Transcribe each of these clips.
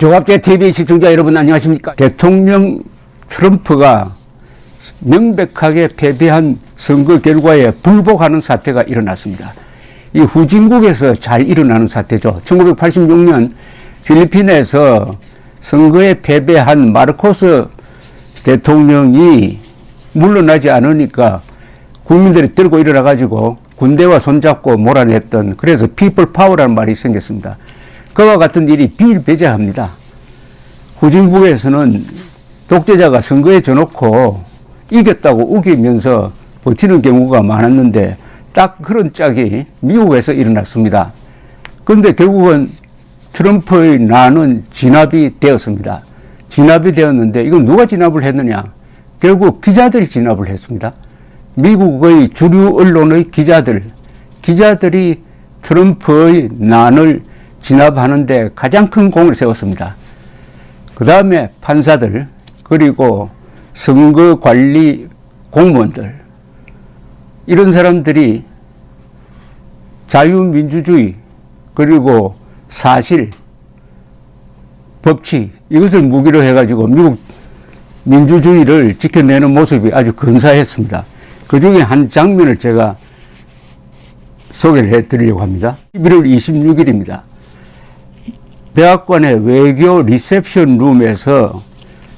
조갑제 TV 시청자 여러분 안녕하십니까? 대통령 트럼프가 명백하게 패배한 선거 결과에 불복하는 사태가 일어났습니다. 이 후진국에서 잘 일어나는 사태죠. 1986년 필리핀에서 선거에 패배한 마르코스 대통령이 물러나지 않으니까 국민들이 들고 일어나 가지고 군대와 손잡고 몰아냈던, 그래서 피플 파워라는 말이 생겼습니다. 그와 같은 일이 비일비재합니다. 후진국에서는 독재자가 선거에 져놓고 이겼다고 우기면서 버티는 경우가 많았는데 딱 그런 짝이 미국에서 일어났습니다. 그런데 결국은 트럼프의 난은 진압이 되었습니다. 진압이 되었는데 이건 누가 진압을 했느냐? 결국 기자들이 진압을 했습니다. 미국의 주류 언론의 기자들이 트럼프의 난을 진압하는데 가장 큰 공을 세웠습니다. 그 다음에 판사들, 그리고 선거관리 공무원들, 이런 사람들이 자유민주주의, 그리고 사실, 법치, 이것을 무기로 해가지고 미국 민주주의를 지켜내는 모습이 아주 근사했습니다. 그 중에 한 장면을 제가 소개를 해드리려고 합니다. 11월 26일입니다. 백악관의 외교 리셉션 룸에서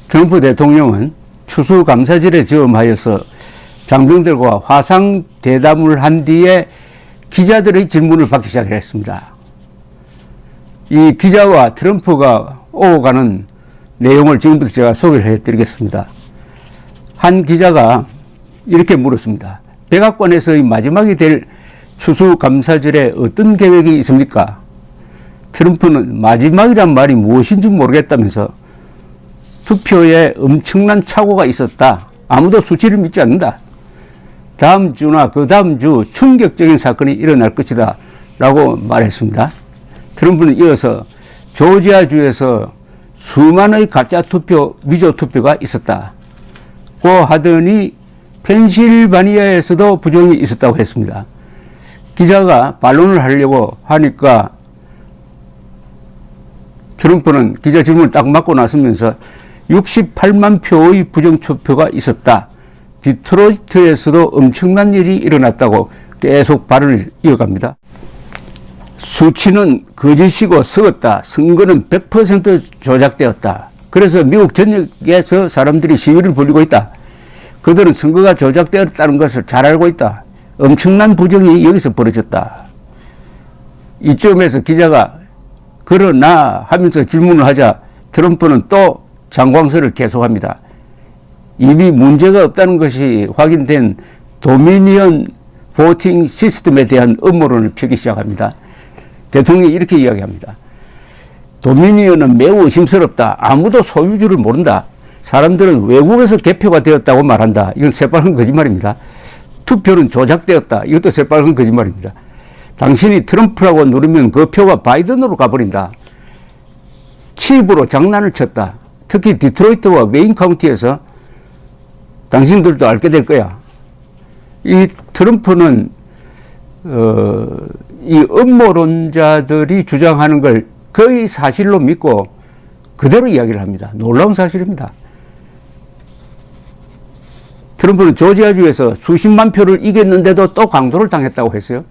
트럼프 대통령은 추수감사절에 저음하여서 장병들과 화상 대담을 한 뒤에 기자들의 질문을 받기 시작했습니다. 이 기자와 트럼프가 오고 가는 내용을 지금부터 제가 소개를 해드리겠습니다. 한 기자가 이렇게 물었습니다. 백악관에서의 마지막이 될 추수감사절에 어떤 계획이 있습니까? 트럼프는 마지막이란 말이 무엇인지 모르겠다면서 투표에 엄청난 착오가 있었다. 아무도 수치를 믿지 않는다. 다음 주나 그 다음 주 충격적인 사건이 일어날 것이다 라고 말했습니다. 트럼프는 이어서 조지아주에서 수많은 가짜 투표, 위조 투표가 있었다고 하더니 펜실바니아에서도 부정이 있었다고 했습니다. 기자가 반론을 하려고 하니까 트럼프는 기자 질문을 딱 맞고 나서면서 68만 표의 부정투표가 있었다. 디트로이트에서도 엄청난 일이 일어났다고 계속 발언을 이어갑니다. 수치는 거짓이고 썩었다. 선거는 100% 조작되었다. 그래서 미국 전역에서 사람들이 시위를 벌이고 있다. 그들은 선거가 조작되었다는 것을 잘 알고 있다. 엄청난 부정이 여기서 벌어졌다. 이쯤에서 기자가 그러나 하면서 질문을 하자 트럼프는 또 장광설을 계속합니다. 이미 문제가 없다는 것이 확인된 도미니언 보팅 시스템에 대한 음모론을 펴기 시작합니다. 대통령이 이렇게 이야기합니다. 도미니언은 매우 의심스럽다. 아무도 소유주를 모른다. 사람들은 외국에서 개표가 되었다고 말한다. 이건 새빨간 거짓말입니다. 투표는 조작되었다. 이것도 새빨간 거짓말입니다. 당신이 트럼프라고 누르면 그 표가 바이든으로 가버린다. 칩으로 장난을 쳤다. 특히 디트로이트와 웨인 카운티에서 당신들도 알게 될 거야. 이 트럼프는 이 음모론자들이 주장하는 걸 거의 사실로 믿고 그대로 이야기를 합니다. 놀라운 사실입니다. 트럼프는 조지아주에서 수십만 표를 이겼는데도 또 강도를 당했다고 했어요.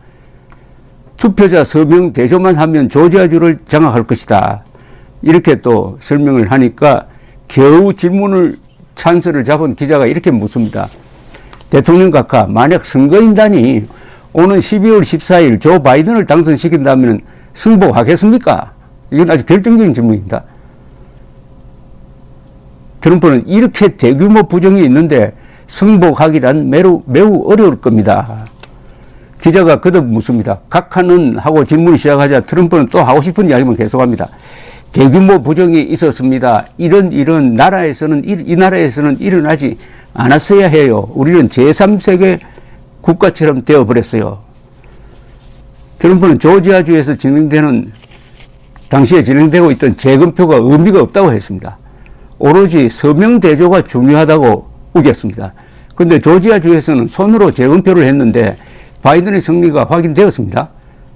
투표자 서명 대조만 하면 조지아주를 장악할 것이다. 이렇게 또 설명을 하니까 겨우 질문을 찬스를 잡은 기자가 이렇게 묻습니다. 대통령 각하, 만약 선거인단이 오는 12월 14일 조 바이든을 당선시킨다면 승복하겠습니까? 이건 아주 결정적인 질문입니다. 트럼프는 이렇게 대규모 부정이 있는데 승복하기란 매우 어려울 겁니다. 기자가 거듭 묻습니다. 각하는 하고 질문을 시작하자 트럼프는 또 하고 싶은 이야기만 계속합니다. 대규모 부정이 있었습니다. 이런 나라에서는 이 나라에서는 일어나지 않았어야 해요. 우리는 제3세계 국가처럼 되어버렸어요. 트럼프는 조지아주에서 당시에 진행되고 있던 재검표가 의미가 없다고 했습니다. 오로지 서명 대조가 중요하다고 우겼습니다. 그런데 조지아주에서는 손으로 재검표를 했는데 바이든의 승리가 확인되었습니다.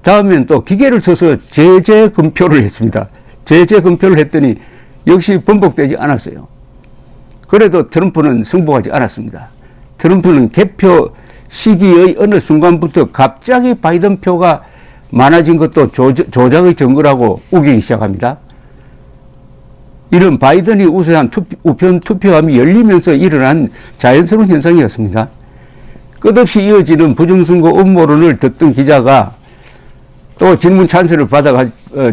다음엔 또 기계를 써서 재검표를 했습니다. 재검표를 했더니 역시 번복되지 않았어요. 그래도 트럼프는 승복하지 않았습니다. 트럼프는 개표 시기의 어느 순간부터 갑자기 바이든 표가 많아진 것도 조작의 증거라고 우기기 시작합니다. 이런 바이든이 우세한 우편 투표함이 열리면서 일어난 자연스러운 현상이었습니다. 끝없이 이어지는 부정선거 음모론을 듣던 기자가 또 질문 찬스를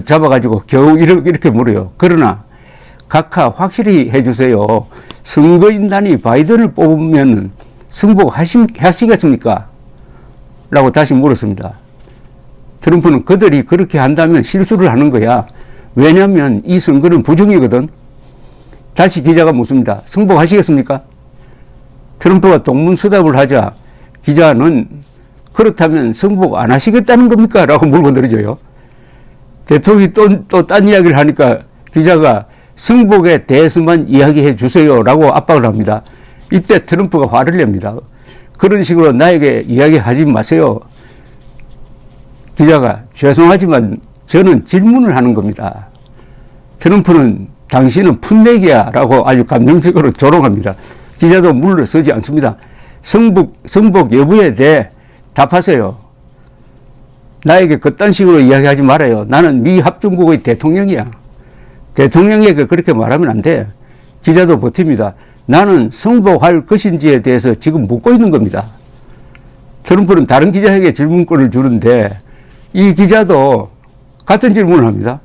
잡아가지고 겨우 이렇게 물어요. 그러나 각하 확실히 해주세요. 선거인단이 바이든을 뽑으면 승복하시겠습니까? 라고 다시 물었습니다. 트럼프는 그들이 그렇게 한다면 실수를 하는 거야. 왜냐하면 이 선거는 부정이거든. 다시 기자가 묻습니다. 승복하시겠습니까? 트럼프가 동문서답을 하자 기자는 그렇다면 승복 안 하시겠다는 겁니까? 라고 물고 늘어져요. 대통령이 또 딴 이야기를 하니까 기자가 승복에 대해서만 이야기해 주세요 라고 압박을 합니다. 이때 트럼프가 화를 냅니다. 그런 식으로 나에게 이야기하지 마세요. 기자가 죄송하지만 저는 질문을 하는 겁니다. 트럼프는 당신은 풋내기야 라고 아주 감정적으로 조롱합니다. 기자도 물러서지 않습니다. 승복 여부에 대해 답하세요. 나에게 그딴 식으로 이야기하지 말아요. 나는 미 합중국의 대통령이야. 대통령에게 그렇게 말하면 안 돼. 기자도 버팁니다. 나는 승복할 것인지에 대해서 지금 묻고 있는 겁니다. 트럼프는 다른 기자에게 질문권을 주는데 이 기자도 같은 질문을 합니다.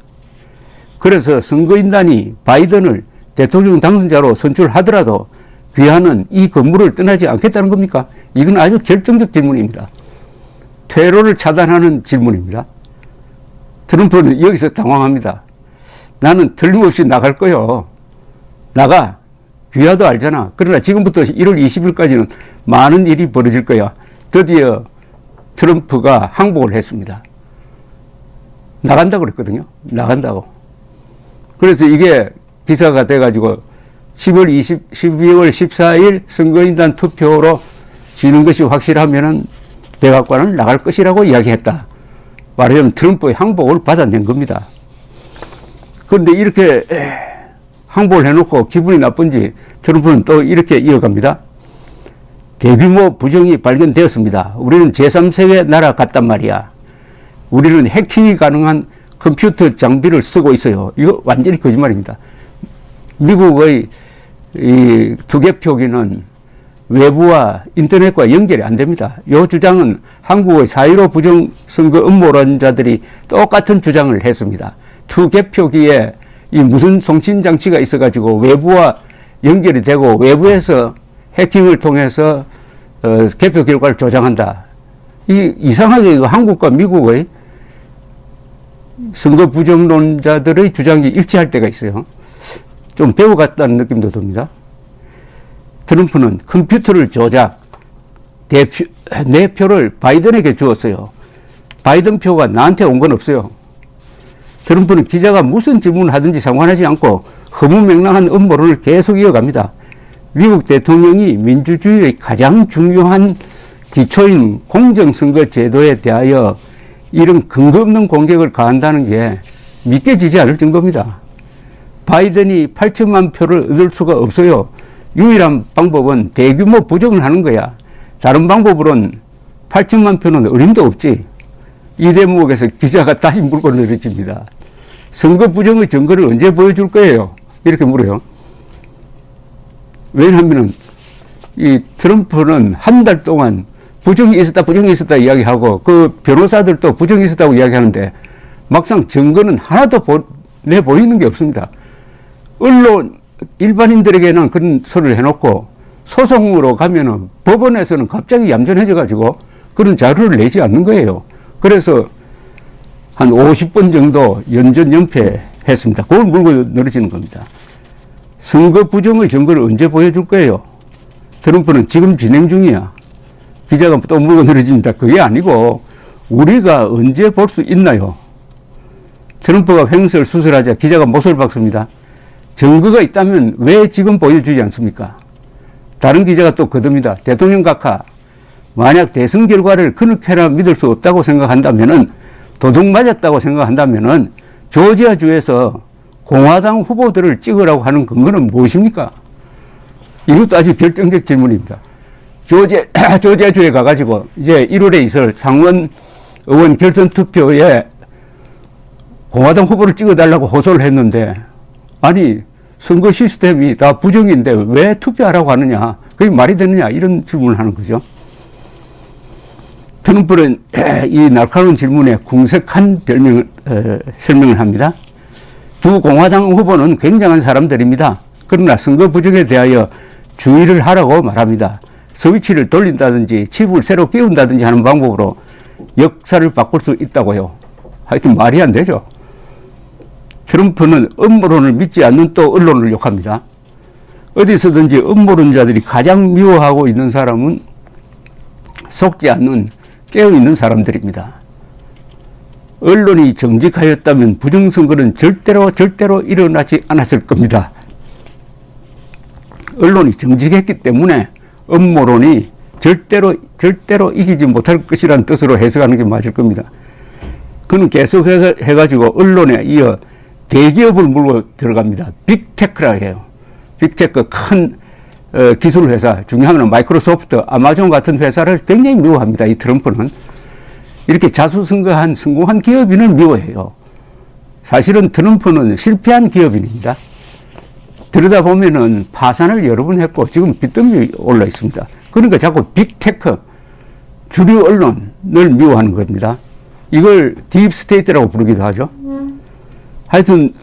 그래서 선거인단이 바이든을 대통령 당선자로 선출하더라도 귀하는 이 건물을 떠나지 않겠다는 겁니까? 이건 아주 결정적 질문입니다. 퇴로를 차단하는 질문입니다. 트럼프는 여기서 당황합니다. 나는 틀림없이 나갈 거요. 나가. 귀하도 알잖아. 그러나 지금부터 1월 20일까지는 많은 일이 벌어질 거야. 드디어 트럼프가 항복을 했습니다. 나간다고 그랬거든요. 나간다고. 그래서 이게 기사가 돼가지고 12월 14일 선거인단 투표로 지는 것이 확실하면은 백악관을 나갈 것이라고 이야기했다. 말하자면 트럼프의 항복을 받아낸 겁니다. 그런데 이렇게 항복을 해놓고 기분이 나쁜지 트럼프는 또 이렇게 이어갑니다. 대규모 부정이 발견되었습니다. 우리는 제3세계 나라 같단 말이야. 우리는 해킹이 가능한 컴퓨터 장비를 쓰고 있어요. 이거 완전히 거짓말입니다. 미국의 이 투개표기는 외부와 인터넷과 연결이 안 됩니다. 이 주장은 한국의 4.15 부정선거 음모론자들이 똑같은 주장을 했습니다. 투개표기에 이 무슨 송신장치가 있어가지고 외부와 연결이 되고 외부에서 해킹을 통해서 개표 결과를 조작한다. 이상하게 이거 한국과 미국의 선거 부정론자들의 주장이 일치할 때가 있어요. 좀 배워갔다는 느낌도 듭니다. 트럼프는 컴퓨터를 조작, 내 표를 바이든에게 주었어요. 바이든 표가 나한테 온 건 없어요. 트럼프는 기자가 무슨 질문을 하든지 상관하지 않고 허무맹랑한 음모론을 계속 이어갑니다. 미국 대통령이 민주주의의 가장 중요한 기초인 공정선거 제도에 대하여 이런 근거 없는 공격을 가한다는 게 믿겨지지 않을 정도입니다. 바이든이 8천만 표를 얻을 수가 없어요. 유일한 방법은 대규모 부정을 하는 거야. 다른 방법으로는 8천만 표는 어림도 없지. 이 대목에서 기자가 다시 물고 늘어집니다. 선거 부정의 증거를 언제 보여줄 거예요? 이렇게 물어요. 왜냐하면 이 트럼프는 한 달 동안 부정이 있었다 이야기하고 그 변호사들도 부정이 있었다고 이야기하는데 막상 증거는 하나도 내보이는 게 없습니다. 언론 일반인들에게는 그런 소리를 해놓고 소송으로 가면은 법원에서는 갑자기 얌전해져 가지고 그런 자료를 내지 않는 거예요. 그래서 한 50번 정도 연전연패했습니다. 그걸 물고 늘어지는 겁니다. 선거 부정의 증거를 언제 보여줄 거예요? 트럼프는 지금 진행 중이야. 기자가 또 물고 늘어집니다. 그게 아니고 우리가 언제 볼 수 있나요? 트럼프가 횡설 수설하자 기자가 못을 박습니다. 증거가 있다면 왜 지금 보여주지 않습니까? 다른 기자가 또 거듭니다. 대통령 각하, 만약 대선 결과를 그렇게나 믿을 수 없다고 생각한다면은 도둑 맞았다고 생각한다면은 조지아주에서 공화당 후보들을 찍으라고 하는 근거는 무엇입니까? 이것도 아주 결정적 질문입니다. 조제주에 가가지고 이제 1월에 있을 상원 의원 결선 투표에 공화당 후보를 찍어달라고 호소를 했는데, 아니 선거 시스템이 다 부정인데 왜 투표하라고 하느냐, 그게 말이 되느냐, 이런 질문을 하는 거죠. 트럼프는 이 날카로운 질문에 궁색한 설명을 합니다. 두 공화당 후보는 굉장한 사람들입니다. 그러나 선거 부정에 대하여 주의를 하라고 말합니다. 스위치를 돌린다든지 칩을 새로 끼운다든지 하는 방법으로 역사를 바꿀 수 있다고요. 하여튼 말이 안 되죠. 트럼프는 음모론을 믿지 않는 또 언론을 욕합니다. 어디서든지 음모론자들이 가장 미워하고 있는 사람은 속지 않는 깨어있는 사람들입니다. 언론이 정직하였다면 부정선거는 절대로 일어나지 않았을 겁니다. 언론이 정직했기 때문에 음모론이 절대로 이기지 못할 것이라는 뜻으로 해석하는 게 맞을 겁니다. 그는 계속 해가지고 언론에 이어 대기업을 물고 들어갑니다. 빅테크라고 해요. 빅테크, 큰 기술 회사, 중요한 마이크로소프트, 아마존 같은 회사를 굉장히 미워합니다. 이 트럼프는. 이렇게 자수성가한 성공한 기업인을 미워해요. 사실은 트럼프는 실패한 기업인입니다. 들여다보면은 파산을 여러 번 했고 지금 빚더미 올라 있습니다. 그러니까 자꾸 빅테크, 주류 언론을 미워하는 겁니다. 이걸 딥스테이트라고 부르기도 하죠. 하여튼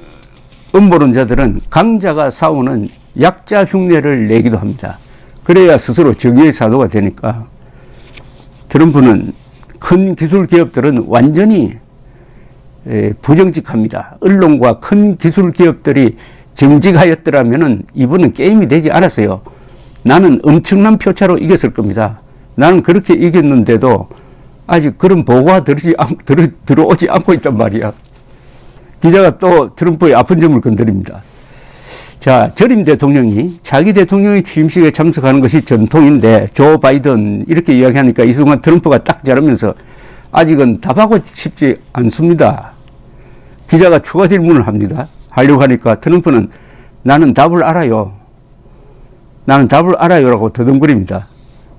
음모론자들은 강자가 싸우는 약자 흉내를 내기도 합니다. 그래야 스스로 정의의 사도가 되니까. 트럼프는 큰 기술 기업들은 완전히 부정직합니다. 언론과 큰 기술 기업들이 정직하였더라면 이번은 게임이 되지 않았어요. 나는 엄청난 표차로 이겼을 겁니다. 나는 그렇게 이겼는데도 아직 그런 보고가 들어오지 않고 있단 말이야. 기자가 또 트럼프의 아픈 점을 건드립니다. 자, 전임 대통령이 자기 대통령의 취임식에 참석하는 것이 전통인데 조 바이든 이렇게 이야기하니까 이 순간 트럼프가 딱 자르면서 아직은 답하고 싶지 않습니다. 기자가 추가 질문을 하려고 하니까 트럼프는 나는 답을 알아요. 나는 답을 알아요라고 더듬거립니다.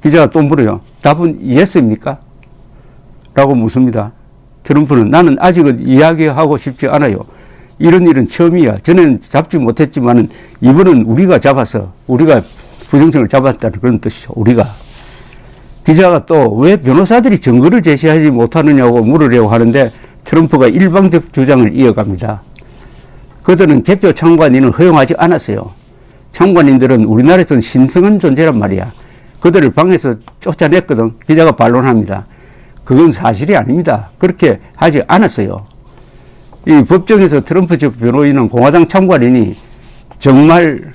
기자가 또 물어요. 답은 예스입니까? 라고 묻습니다. 트럼프는 나는 아직은 이야기하고 싶지 않아요. 이런 일은 처음이야. 전에는 잡지 못했지만은 이번은 우리가 잡아서, 우리가 부정성을 잡았다는 그런 뜻이죠. 우리가. 기자가 또 왜 변호사들이 증거를 제시하지 못하느냐고 물으려고 하는데 트럼프가 일방적 주장을 이어갑니다. 그들은 개표 참관인을 허용하지 않았어요. 참관인들은 우리나라에서는 신성한 존재란 말이야. 그들을 방에서 쫓아냈거든. 기자가 반론합니다. 그건 사실이 아닙니다. 그렇게 하지 않았어요. 이 법정에서 트럼프 측 변호인은 공화당 참관인이 정말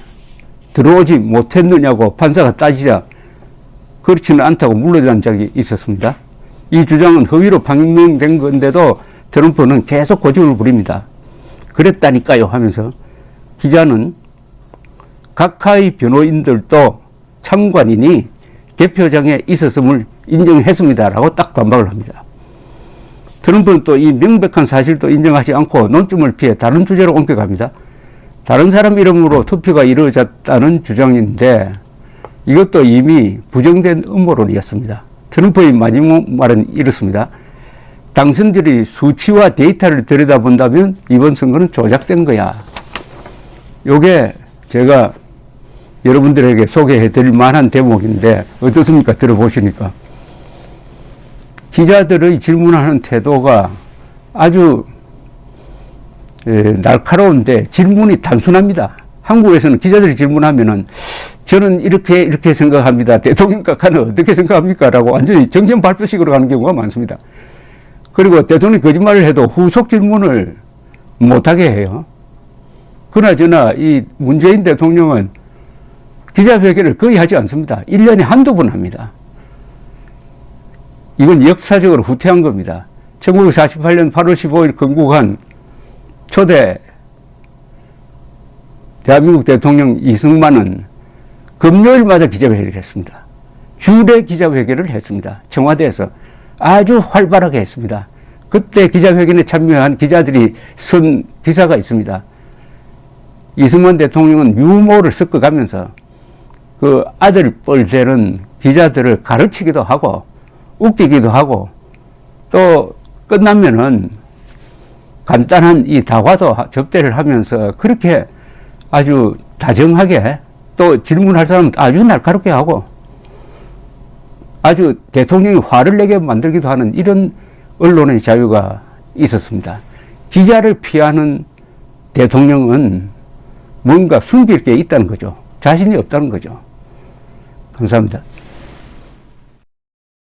들어오지 못했느냐고 판사가 따지자 그렇지는 않다고 물러난 적이 있었습니다. 이 주장은 허위로 판명된 건데도 트럼프는 계속 고집을 부립니다. 그랬다니까요 하면서 기자는 각하의 변호인들도 참관인이 개표장에 있었음을 인정했습니다라고 딱 반박을 합니다. 트럼프는 또 이 명백한 사실도 인정하지 않고 논점을 피해 다른 주제로 옮겨갑니다. 다른 사람 이름으로 투표가 이루어졌다는 주장인데 이것도 이미 부정된 음모론이었습니다. 트럼프의 마지막 말은 이렇습니다. 당선들이 수치와 데이터를 들여다본다면 이번 선거는 조작된 거야. 요게 제가 여러분들에게 소개해 드릴 만한 대목인데 어떻습니까? 들어보시니까. 기자들의 질문하는 태도가 아주 날카로운데 질문이 단순합니다. 한국에서는 기자들이 질문하면은 저는 이렇게 생각합니다. 대통령 각하는 어떻게 생각합니까? 라고 완전히 정전 발표식으로 가는 경우가 많습니다. 그리고 대통령이 거짓말을 해도 후속 질문을 못하게 해요. 그나저나 이 문재인 대통령은 기자회견을 거의 하지 않습니다. 1년에 한두 번 합니다. 이건 역사적으로 후퇴한 겁니다. 1948년 8월 15일 건국한 초대 대한민국 대통령 이승만은 금요일마다 기자회견을 했습니다. 주례 기자회견을 했습니다. 청와대에서 아주 활발하게 했습니다. 그때 기자회견에 참여한 기자들이 쓴 기사가 있습니다. 이승만 대통령은 유머를 섞어가면서 그 아들 뻘되는 기자들을 가르치기도 하고 웃기기도 하고 또 끝나면은 간단한 이 다과도 접대를 하면서 그렇게 아주 다정하게 또 질문할 사람은 아주 날카롭게 하고 아주 대통령이 화를 내게 만들기도 하는 이런 언론의 자유가 있었습니다. 기자를 피하는 대통령은 뭔가 숨길 게 있다는 거죠. 자신이 없다는 거죠. 감사합니다.